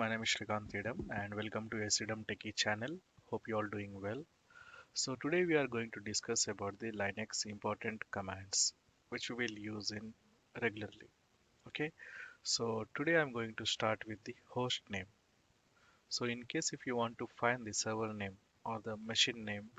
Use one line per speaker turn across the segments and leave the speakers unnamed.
my name is Shrikant and welcome to SDM Techie channel. Hope you all doing well. So today we are going to discuss about the Linux important commands which we will use in regularly. Okay, so today I'm going to start with the host name. So in case if you want to find the server name or the machine name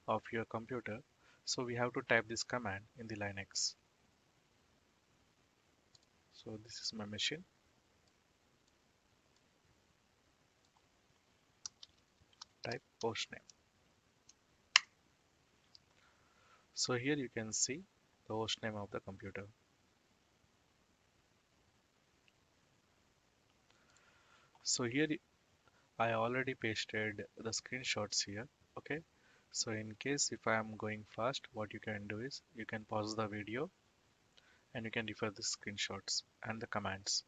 of your computer, so we have to type this command in the Linux. So this is my machine. Type host name. So here you can see the host name of the computer. So here I already pasted the screenshots here. Okay. So in case if I am going fast, what you can do is you can pause the video and you can refer the screenshots and the commands.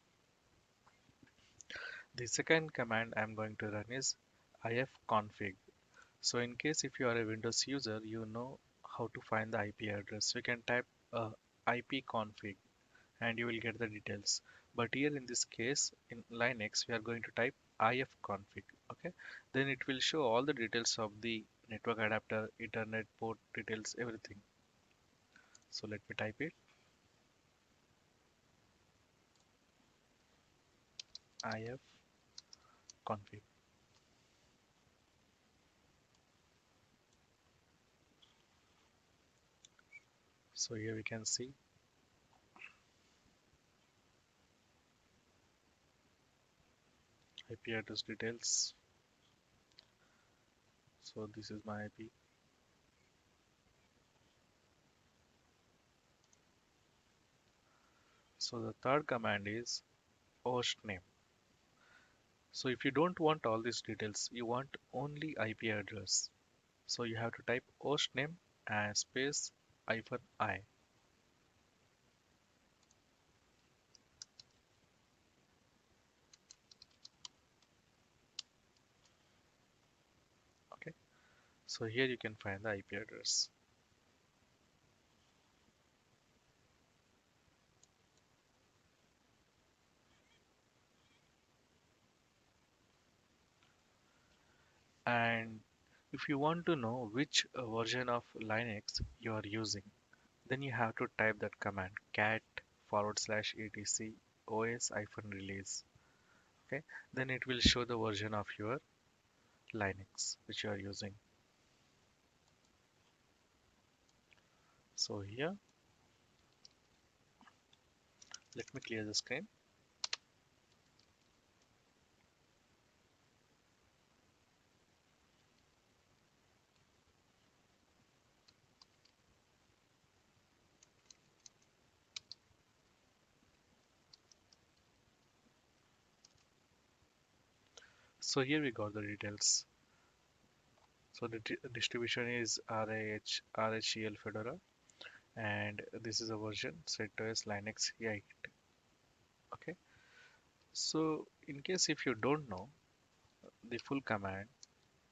The second command I'm going to run is ifconfig. So in case if you are a Windows user, you know how to find the IP address. So you can type ipconfig and you will get the details. But here in this case, in Linux, we are going to type ifconfig. Okay, then it will show all the details of the network adapter, Ethernet port details, everything. So let me type it ifconfig. So here we can see IP address details. So this is my IP. So the third command is host name. So if you don't want all these details, you want only IP address. So you have to type host name and space hyphen I. Okay. So here you can find the IP address. And if you want to know which version of Linux you are using, then you have to type that command cat /etc os-release. Okay. Then it will show the version of your Linux which you are using. So here, let me clear the screen. So here we got the details. So the distribution is RHEL Fedora, and this is a version set as Linux 8. Okay. So in case if you don't know the full command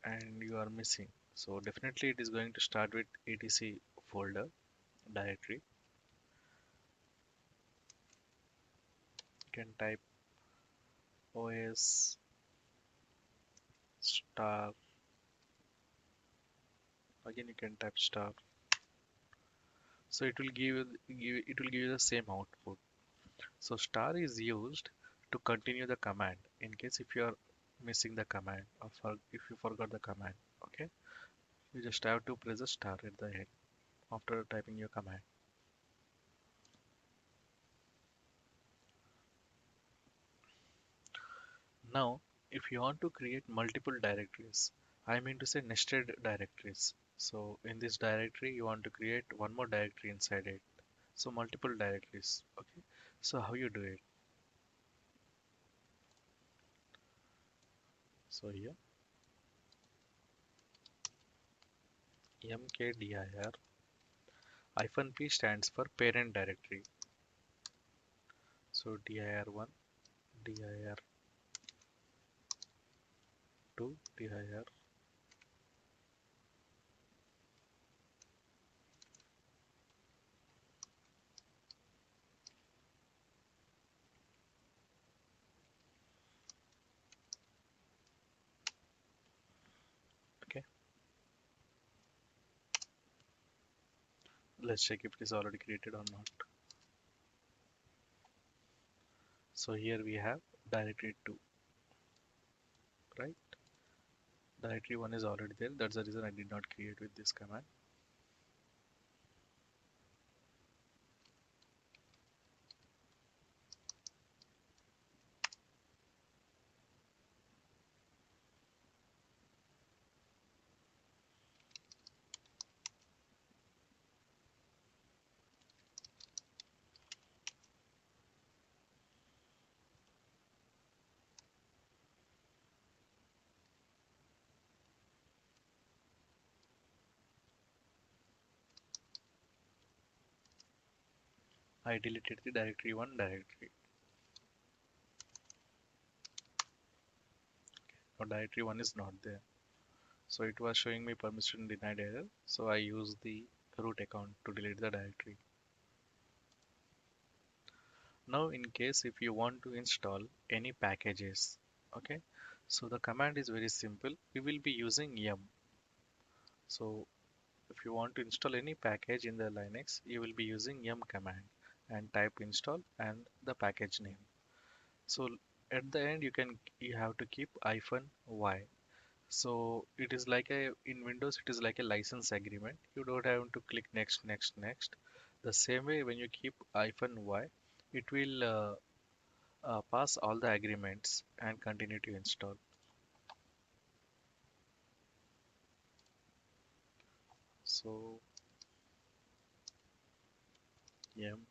and you are missing, so definitely it is going to start with etc folder directory. You can type os star, again you can type star. So it will give you the same output. So star is used to continue the command in case if you are missing the command or if you forgot the command. Okay, you just have to press the star at the end after typing your command. Now, if you want to create multiple directories, I mean to say nested directories. So in this directory, you want to create one more directory inside it. So multiple directories. Okay. So how you do it? So here mkdir hyphen p stands for parent directory. So dir1, dir2, dir. Let's check if it is already created or not. So here we have directory 2, right? Directory 1 is already there. That's the reason I did not create with this command. I deleted the directory 1 directory. Now directory 1 is not there. So it was showing me permission denied error. So I use the root account to delete the directory. Now in case if you want to install any packages, okay, so the command is very simple. We will be using yum. So if you want to install any package in the Linux, you will be using yum command and type install and the package name. So at the end you have to keep -y. So it is like a in Windows it is like a license agreement. You don't have to click next, next, next. The same way when you keep -y, it will pass all the agreements and continue to install. So yum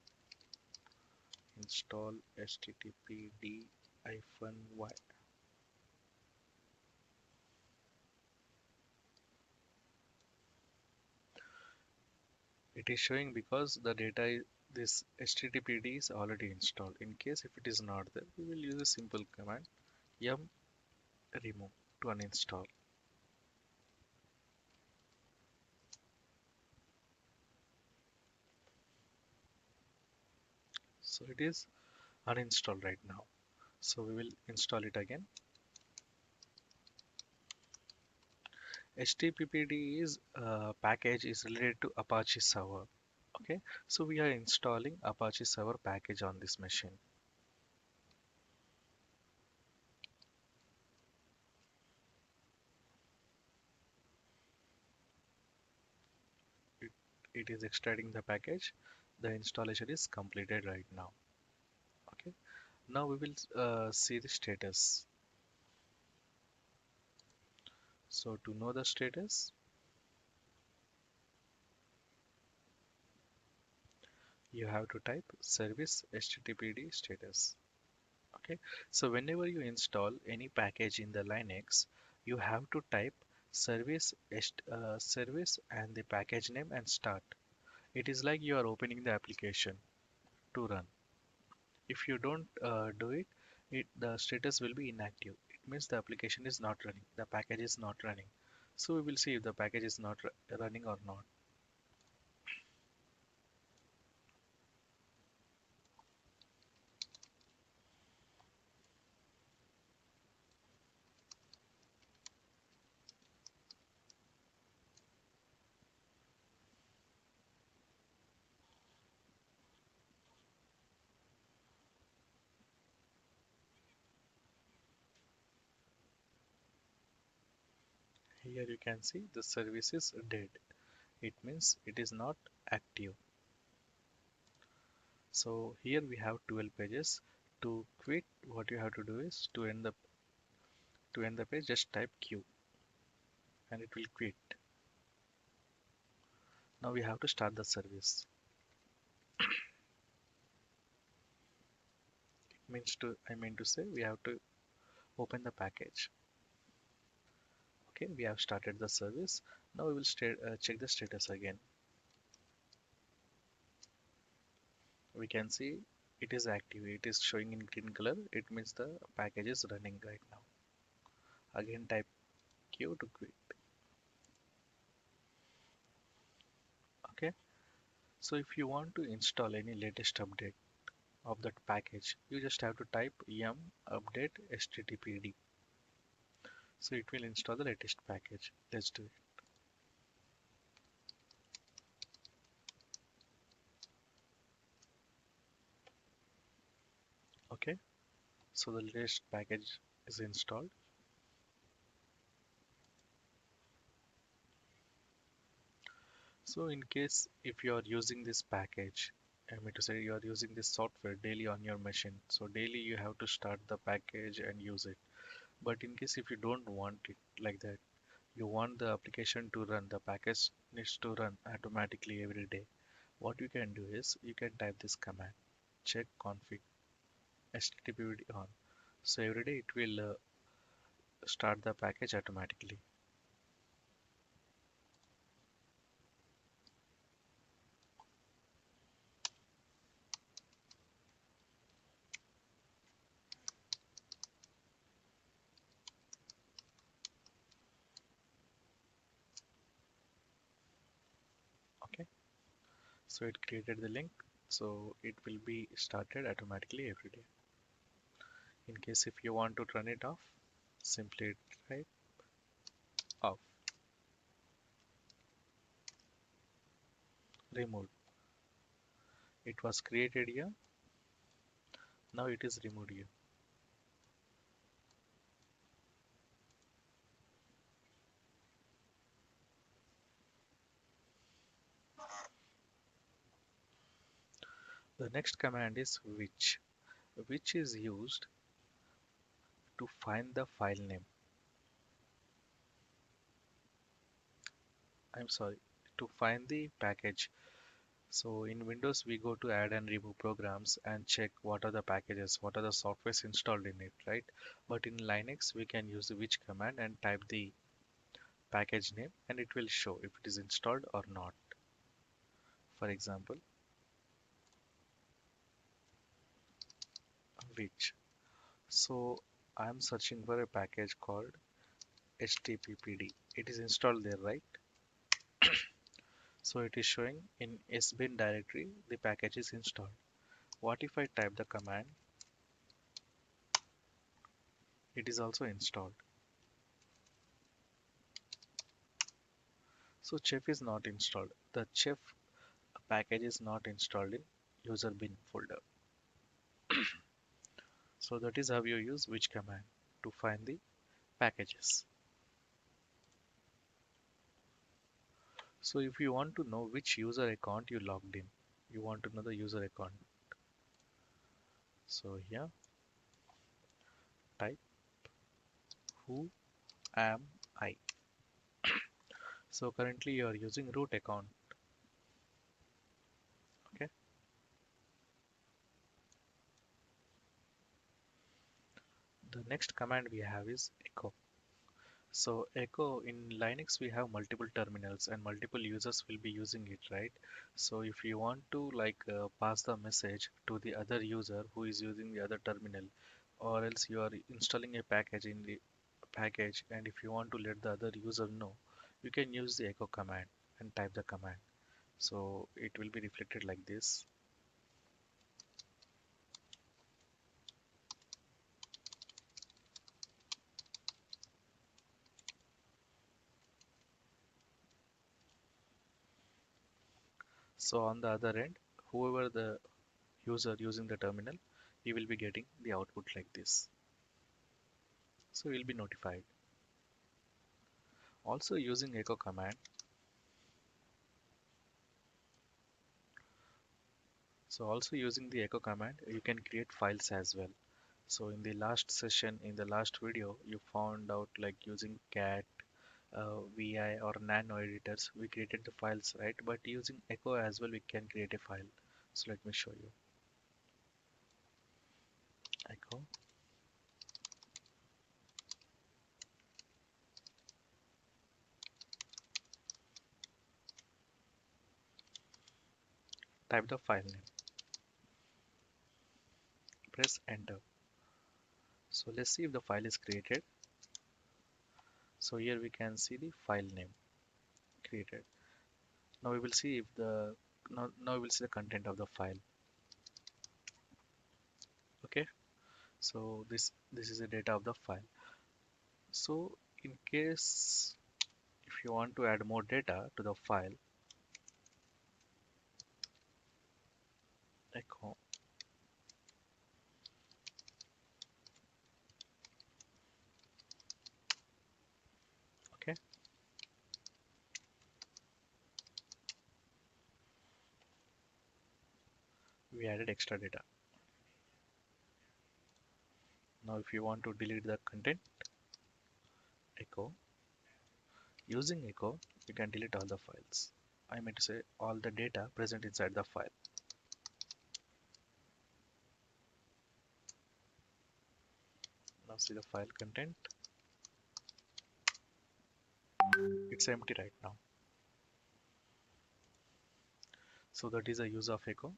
install httpd -y. It is showing because the data this httpd is already installed. In case if it is not there, we will use a simple command yum remove to uninstall. So it is uninstalled right now. So we will install it again. HTTPD is package is related to Apache server. Okay, so we are installing Apache server package on this machine. It, it is extracting the package. The installation is completed right now. Okay, now we will see the status. So to know the status, you have to type service httpd status. Okay, so whenever you install any package in the Linux, you have to type service and the package name and start. It is like you are opening the application to run. If you don't do it, the status will be inactive. It means the application is not running, the package is not running. So we will see if the package is not running or not. Here you can see the service is dead. It means it is not active. So here we have 12 pages. To quit, what you have to do is to end the page, just type Q and it will quit. Now we have to start the service. I mean to say we have to open the package. Okay, we have started the service. Now we will check the status again. We can see it is active. It is showing in green color. It means the package is running right now. Again type Q to quit. Okay. So if you want to install any latest update of that package, you just have to type yum update httpd. So it will install the latest package. Let's do it. Okay, so the latest package is installed. So in case if you are using this package, I mean to say you are using this software daily on your machine, so daily you have to start the package and use it. But in case if you don't want it like that, you want the application to run, the package needs to run automatically every day. What you can do is you can type this command, check config httpd on. So every day it will start the package automatically. Okay, so it created the link, so it will be started automatically every day. In case if you want to turn it off, simply type off, removed. It was created here, now it is removed here. The next command is which is used to find the file name. I'm sorry, to find the package. So in Windows, we go to add and remove programs and check what are the packages, what are the softwares installed in it, right? But in Linux, we can use the which command and type the package name and it will show if it is installed or not. For example, which. So I'm searching for a package called httpd. It is installed there, right? So it is showing in sbin directory the package is installed. What if I type the command? It is also installed. So chef is not installed. The chef package is not installed in user bin folder. So that is how you use which command to find the packages. So if you want to know which user account you logged in, you want to know the user account. So here type who am I. So currently you are using root account. Okay. The next command we have is echo. So echo in Linux we have multiple terminals and multiple users will be using it, right? So if you want to pass the message to the other user who is using the other terminal, or else you are installing a package in the package and if you want to let the other user know, you can use the echo command and type the command. So it will be reflected like this. So on the other end, whoever the user using the terminal, he will be getting the output like this. So he will be notified. Also using echo command. So also using the echo command, you can create files as well. So in the last session, in the last video, you found out like using cat, vi or nano editors, we created the files, right? But using echo as well, we can create a file. So let me show you. Echo, type the file name, press enter. So let's see if the file is created. So here we can see the file name created. Now we will see if the now we will see the content of the file. Okay, so this is the data of the file. So in case if you want to add more data to the file, echo we added extra data. Now if you want to delete the content, echo. Using echo, you can delete all the files. I meant to say all the data present inside the file. Now see the file content. It's empty right now. So that is a use of echo.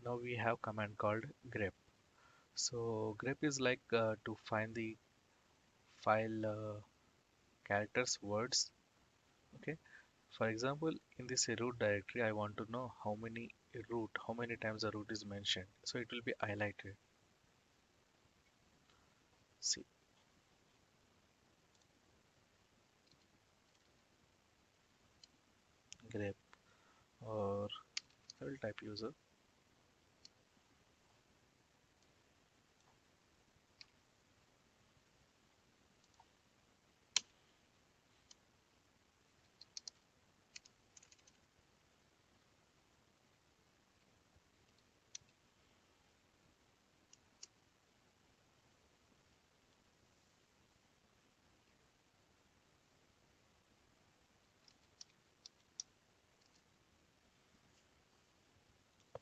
Now we have command called grep. So grep is like to find the file characters, words. Okay. For example, in this root directory, I want to know how many times the root is mentioned. So it will be highlighted. See, grep, or I will type user.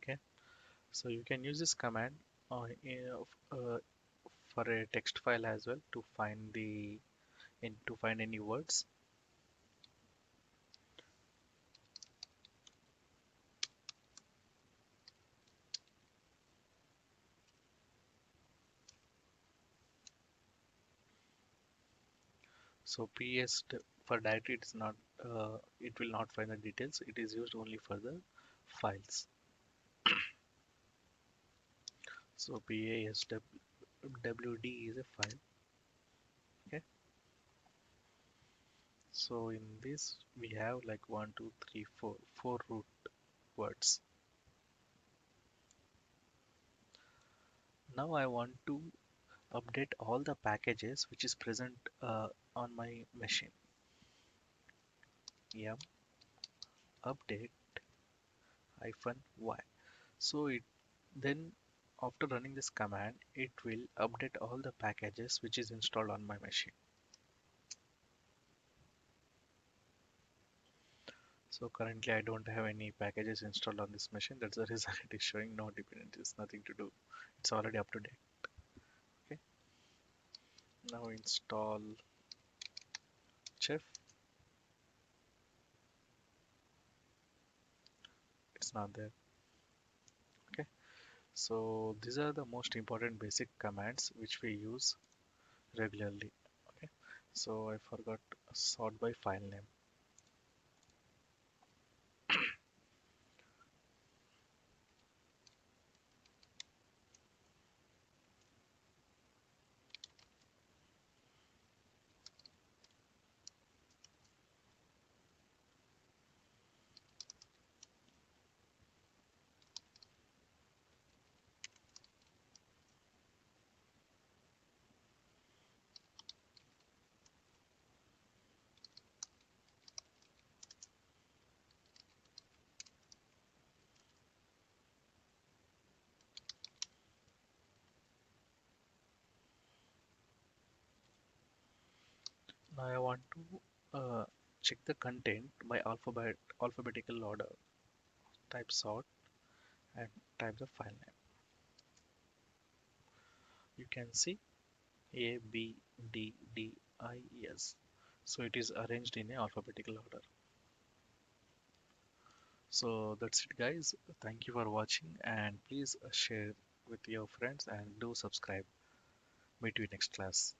Okay. So you can use this command for a text file as well to find to find any words. So for directory it's not it will not find the details. It is used only for the files. So paswd is a file. Okay. So in this we have like one, two, three, four root words. Now I want to update all the packages which is present on my machine. Yum update -y. So it then after running this command, it will update all the packages which is installed on my machine. So currently I don't have any packages installed on this machine. That's the reason it is showing no dependencies, nothing to do. It's already up to date. Okay. Now install chef. It's not there. Okay. So these are the most important basic commands which we use regularly. Okay. So I forgot sort by file name. Now I want to check the content by alphabetical order. Type sort and type the file name. You can see A, B, D, D, I, S. So it is arranged in a alphabetical order. So that's it guys. Thank you for watching and please share with your friends and do subscribe. Meet you next class.